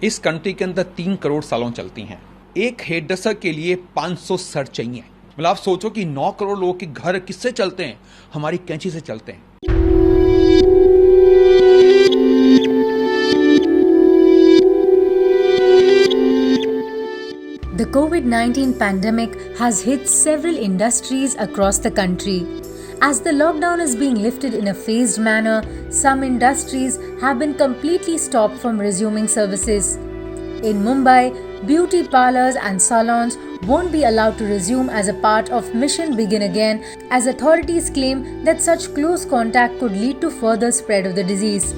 इस कंट्री के अंदर 3 करोड़ सैलून चलती हैं। एक हेयर ड्रेसर के लिए 500 सर चाहिए। मतलब आप सोचो कि 9 करोड़ लोगों के घर किससे चलते हैं? हमारी कैंची से चलते हैं। The COVID-19 pandemic has hit several industries across the country. As the lockdown is being lifted in a phased manner, some industries have been completely stopped from resuming services. In Mumbai, beauty parlors and salons won't be allowed to resume as a part of Mission Begin Again, as authorities claim that such close contact could lead to further spread of the disease.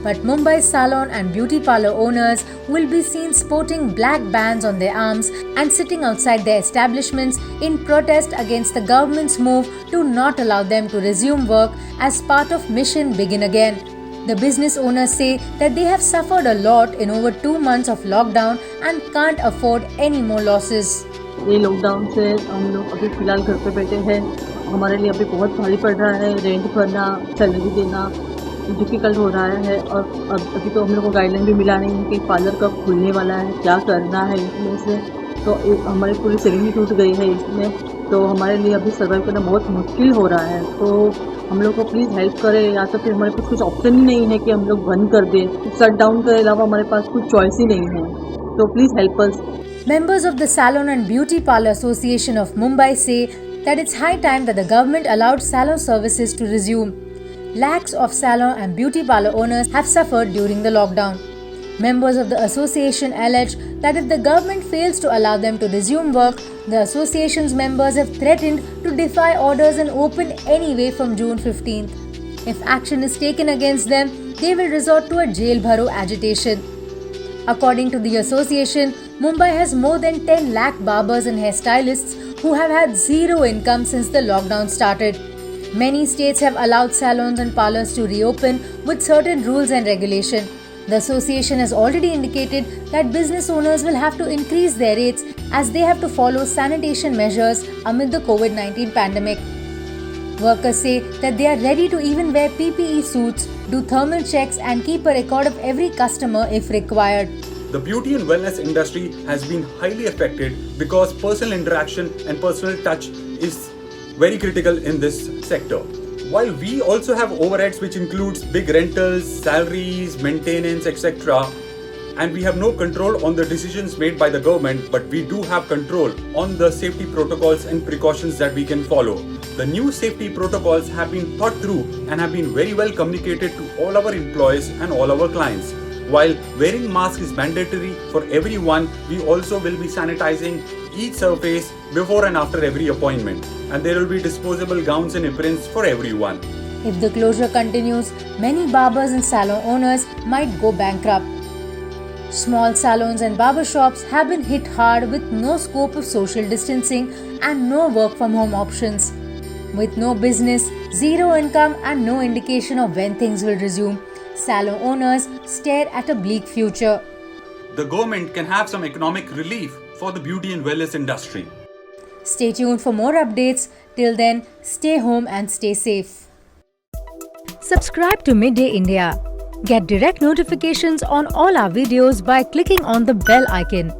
But Mumbai's salon and beauty parlor owners will be seen sporting black bands on their arms and sitting outside their establishments in protest against the government's move to not allow them to resume work as part of Mission Begin Again. The business owners say that they have suffered a lot in over 2 months of lockdown and can't afford any more losses. ये lockdown से हम लोग अभी फ़िलहाल घर पे बैठे हैं। हमारे लिए अभी बहुत भारी पड़ रहा है। रेंट भरना, सैलरी देना डिफ़िकल्ट हो रहा है। और अभी तो हम लोग को गाइडलाइन भी मिला नहीं है कि पार्लर कब खुलने वाला है, क्या करना है इसमें से। तो हमारी पूरी सेविंग भी टूट गई है इसमें। तो हमारे लिए अभी सर्वाइव करना बहुत मुश्किल हो रहा है। तो हम लोग को प्लीज़ हेल्प करें, या तो फिर हमारे पास कुछ ऑप्शन ही नहीं है कि हम लोग बंद कर दें। शट डाउन के अलावा हमारे पास कुछ चॉइस ही नहीं है। तो please help us. Members of the Salon and Beauty Parlor Association of Mumbai say that it's high time that the government allowed salon services to resume. Lakhs of salon and beauty parlor owners have suffered during the lockdown. Members of the association allege that if the government fails to allow them to resume work, the association's members have threatened to defy orders and open anyway from June 15th. If action is taken against them, they will resort to a jail bharo agitation. According to the association, Mumbai has more than 10 lakh barbers and hairstylists who have had zero income since the lockdown started. Many states have allowed salons and parlors to reopen with certain rules and regulation. The association has already indicated that business owners will have to increase their rates as they have to follow sanitation measures amid the COVID-19 pandemic. Workers say that they are ready to even wear PPE suits, do thermal checks and keep a record of every customer if required. The beauty and wellness industry has been highly affected because personal interaction and personal touch is very critical in this sector. While we also have overheads which includes big rentals, salaries, maintenance, etc. and we have no control on the decisions made by the government, but we do have control on the safety protocols and precautions that we can follow. The new safety protocols have been thought through and have been very well communicated to all our employees and all our clients. While wearing mask is mandatory for everyone, we also will be sanitizing each surface before and after every appointment, and there will be disposable gowns and aprons for everyone. If the closure continues, many barbers and salon owners might go bankrupt. Small salons and barber shops have been hit hard with no scope of social distancing and no work from home options. With no business, zero income and no indication of when things will resume, salon owners stare at a bleak future. The government can have some economic relief for the beauty and wellness industry. Stay tuned for more updates. Till then, stay home and stay safe. Subscribe to Midday India. Get direct notifications on all our videos by clicking on the bell icon.